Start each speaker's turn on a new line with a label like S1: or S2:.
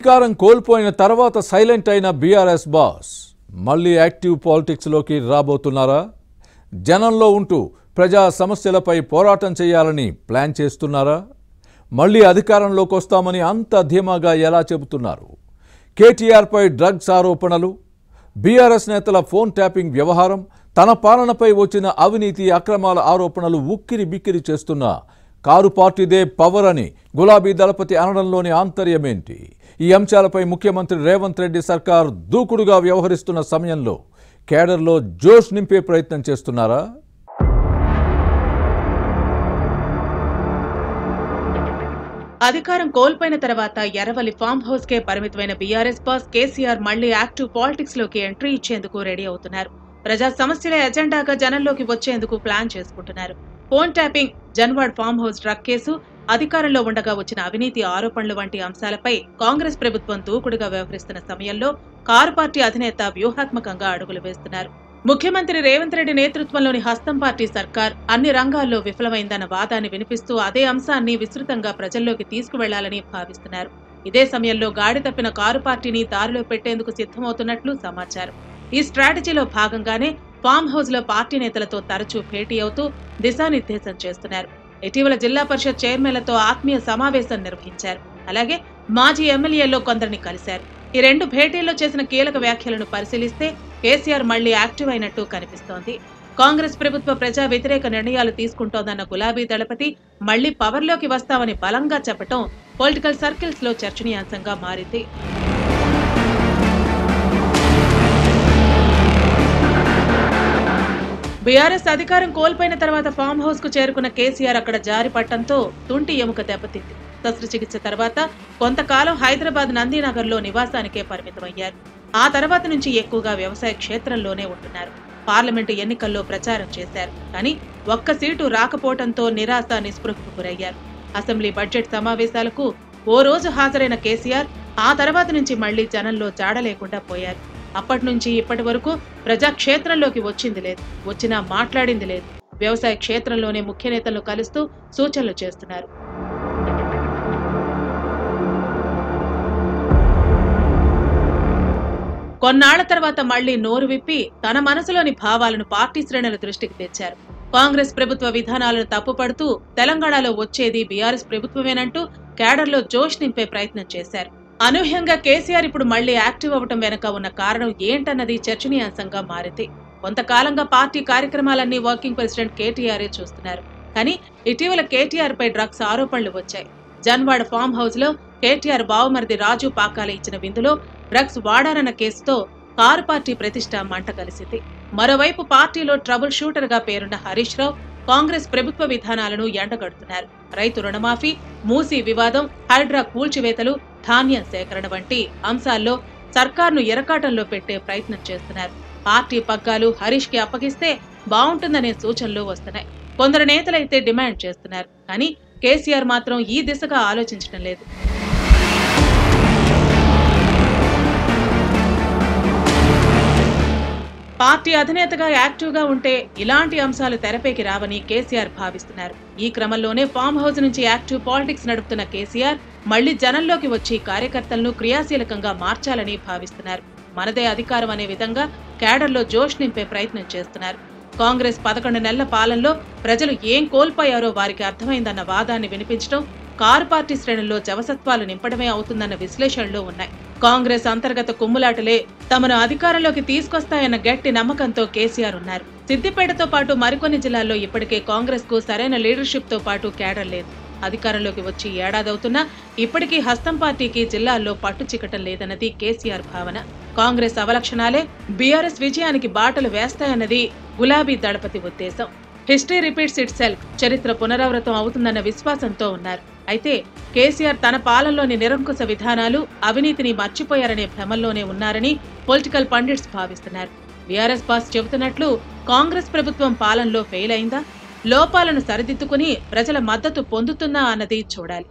S1: అధికారం కోల్పోయిన తర్వాత సైలెంట్ అయిన బీఆర్ఎస్ బాస్ మళ్ళీ యాక్టివ్ పాలిటిక్స్ లోకి రాబోతున్నారా? జనంలో ఉంటూ ప్రజా సమస్యలపై పోరాటం చేయాలని ప్లాన్ చేస్తున్నారా? మళ్ళీ అధికారంలోకి వస్తామని అంత ధీమాగా ఎలా చెబుతున్నారు? కేటీఆర్ పై డ్రగ్స్ ఆరోపణలు, బీఆర్ఎస్ నేతల ఫోన్ ట్యాపింగ్ వ్యవహారం, తన పాలనపై వచ్చిన అవినీతి అక్రమాల ఆరోపణలు ఉక్కిరి బిక్కిరి చేస్తున్న కారు పార్టీదే పవర్ అని గులాబీ దళపతి అనడంలోని ఆంతర్యమేంటి? ఈ అంశాలపై ముఖ్యమంత్రి రేవంత్ రెడ్డి సర్కార్ దూకుడుగా వ్యవహరిస్తున్న సమయంలో కేడర్లో జోష్ నింపే ప్రయత్నం చేస్తున్నారా?
S2: అధికారం కోల్పోయిన తర్వాత ఎర్రవల్లి ఫామ్ హౌస్ కే పరిమితమైన బీఆర్ఎస్ బాస్ కేసీఆర్ మళ్లీ యాక్టివ్ పాలిటిక్స్ లోకి ఎంట్రీ ఇచ్చేందుకు రెడీ అవుతున్నారు. ప్రజా సమస్యల ఎజెండాగా జనంలోకి వచ్చేందుకు ప్లాన్ చేసుకుంటున్నారు. Phone tapping, Janwad farm house drug case, అధికారంలో ఉండగా వచ్చిన అవినీతి ఆరోపణలు వంటి అంశాలపై కాంగ్రెస్ ప్రభుత్వం దూకుడుగా వ్యవహరిస్తున్న సమయంలో కారు పార్టీ అధినేత వ్యూహాత్మకంగా అడుగులు వేస్తున్నారు. ముఖ్యమంత్రి రేవంత్ రెడ్డి నేతృత్వంలోని హస్తం పార్టీ సర్కార్ అన్ని రంగాల్లో విఫలమైందన్న వాదాన్ని వినిపిస్తూ అదే అంశాన్ని విస్తృతంగా ప్రజల్లోకి తీసుకువెళ్లాలని భావిస్తున్నారు. ఇదే సమయంలో గాడి తప్పిన కారు పార్టీని దారిలో పెట్టేందుకు సిద్ధమవుతున్నట్లు సమాచారం. ఈ స్ట్రాటజీలో భాగంగానే ఫామ్ హౌస్ లో పార్టీ నేతలతో తరచూ భేటీ అవుతూ దిశానిర్దేశం చేస్తున్నారు. ఇటీవల జిల్లా పరిషత్ చైర్మన్లతో ఆత్మీయ సమావేశం నిర్వహించారు. అలాగే మాజీ ఎమ్మెల్యేల్లో కొందరిని కలిశారు. ఈ రెండు భేటీల్లో చేసిన కీలక వ్యాఖ్యలను పరిశీలిస్తే కేసీఆర్ మళ్లీ యాక్టివ్ అయినట్టు కనిపిస్తోంది. కాంగ్రెస్ ప్రభుత్వ ప్రజా వ్యతిరేక నిర్ణయాలు తీసుకుంటోందన్న గులాబీ దళపతి మళ్లీ పవర్లోకి వస్తామని బలంగా చెప్పటం పొలిటికల్ సర్కిల్స్ లో చర్చనీయాంశంగా మారింది. బీఆర్ఎస్ అధికారం కోల్పోయిన తర్వాత ఫామ్ హౌస్ కు చేరుకున్న కేసీఆర్ అక్కడ జారి పట్టడంతో తుంటి ఎముక దెబ్బతింది. శస్త్రచికిత్స తర్వాత కొంతకాలం హైదరాబాద్ నందీనగర్ లో నివాసానికే పరిమితమయ్యారు. ఆ తర్వాత నుంచి ఎక్కువగా వ్యవసాయ క్షేత్రంలోనే ఉంటున్నారు. పార్లమెంటు ఎన్నికల్లో ప్రచారం చేశారు. కానీ ఒక్క సీటు రాకపోవడంతో నిరాశ నిస్పృహకు గురయ్యారు. అసెంబ్లీ బడ్జెట్ సమావేశాలకు ఓ రోజు హాజరైన కేసీఆర్ ఆ తర్వాత నుంచి మళ్లీ జనంలో జాడ లేకుండా పోయారు. అప్పటి నుంచి ఇప్పటి వరకు ప్రజాక్షేత్రంలోకి వచ్చింది లేదు, వచ్చినా మాట్లాడింది లేదు. వ్యవసాయ క్షేత్రంలోనే ముఖ్య నేతలను కలుస్తూ సూచనలు చేస్తున్నారు. కొన్నాళ్ల తర్వాత మళ్లీ నోరు విప్పి తన మనసులోని భావాలను పార్టీ శ్రేణుల దృష్టికి తెచ్చారు. కాంగ్రెస్ ప్రభుత్వ విధానాలను తప్పుపడుతూ తెలంగాణలో వచ్చేది బీఆర్ఎస్ ప్రభుత్వమేనంటూ కేడర్లో జోష్ నింపే ప్రయత్నం చేశారు. అనూహ్యంగా కేసీఆర్ ఇప్పుడు మళ్లీ యాక్టివ్ అవ్వటం వెనుక ఉన్న కారణం ఏంటన్నది చర్చనీయాంశంగా మారింది. కొంతకాలంగా పార్టీ కార్యక్రమాలన్నీ వర్కింగ్ ప్రెసిడెంట్ కేటీఆరే చూస్తున్నారు. కానీ ఇటీవల కేటీఆర్ పై డ్రగ్స్ ఆరోపణలు వచ్చాయి. జన్వాడ ఫామ్ హౌస్ లో కేటీఆర్ బావమరిది రాజు పాకాల ఇచ్చిన విందులో డ్రగ్స్ వాడారన్న కేసుతో కారు పార్టీ ప్రతిష్ట మంట కలిసింది. మరోవైపు పార్టీలో ట్రబుల్ షూటర్ గా పేరున్న హరీష్ రావు కాంగ్రెస్ ప్రభుత్వ విధానాలను ఎండగడుతున్నారు. రైతు రుణమాఫీ, మూసీ వివాదం, హైడ్రా కూల్చివేతలు, ధాన్యం సేకరణ వంటి అంశాల్లో సర్కార్ను ఎరకాటంలో పెట్టే ప్రయత్నం చేస్తున్నారు. పార్టీ పగ్గాలు హరీష్ కి అప్పగిస్తే బాగుంటుందనే సూచనలు వస్తున్నాయి. కొందరు నేతలైతే డిమాండ్ చేస్తున్నారు. కానీ కేసీఆర్ మాత్రం ఈ దిశగా ఆలోచించడం లేదు. పార్టీ అధినేతగా యాక్టివ్గా ఉంటే ఇలాంటి అంశాలు తెరపైకి రావని కేసీఆర్ భావిస్తున్నారు. ఈ క్రమంలోనే ఫామ్ హౌస్ నుంచి యాక్టివ్ పాలిటిక్స్ నడుపుతున్న కేసీఆర్ మళ్లీ జనంలోకి వచ్చి కార్యకర్తలను క్రియాశీలకంగా మార్చాలని భావిస్తున్నారు. మనదే అధికారం అనే విధంగా కేడర్లో జోష్ నింపే ప్రయత్నం చేస్తున్నారు. కాంగ్రెస్ 11 నెలల పాలనలో ప్రజలు ఏం కోల్పోయారో వారికి అర్థమైందన్న వాదాన్ని వినిపించడం కారు పార్టీ శ్రేణుల్లో జవసత్వాలు నింపడమే అవుతుందన్న విశ్లేషణలు ఉన్నాయి. కాంగ్రెస్ అంతర్గత కుమ్ములాటలే తమను అధికారంలోకి తీసుకొస్తాయన్న గట్టి నమ్మకంతో కేసీఆర్ ఉన్నారు. సిద్దిపేటతో పాటు మరికొన్ని జిల్లాల్లో ఇప్పటికే కాంగ్రెస్ కు సరైన లీడర్షిప్ తో పాటు కేడర్ లేదు. అధికారంలోకి వచ్చి ఏడాదవుతున్నా ఇప్పటికీ హస్తం పార్టీకి జిల్లాల్లో పట్టు చిక్కటం లేదన్నది కేసీఆర్ భావన. కాంగ్రెస్ అవలక్షణాలే బీఆర్ఎస్ విజయానికి బాటలు వేస్తాయన్నది గులాబీ దళపతి ఉద్దేశం. హిస్టరీ రిపీట్స్ ఇట్ సెల్ఫ్, చరిత్ర పునరావృతం అవుతుందన్న విశ్వాసంతో ఉన్నారు. అయితే కేసీఆర్ తన పాలనలోని నిరంకుశ విధానాలు, అవినీతిని మర్చిపోయారనే భ్రమల్లోనే ఉన్నారని పొలిటికల్ పండిట్స్ భావిస్తున్నారు. బీఆర్ఎస్ బాస్ చెబుతున్నట్లు కాంగ్రెస్ ప్రభుత్వం పాలనలో ఫెయిల్ అయిందా, లోపాలను సరిదిద్దుకుని ప్రజల మద్దతు పొందుతుందా అన్నది చూడాలి.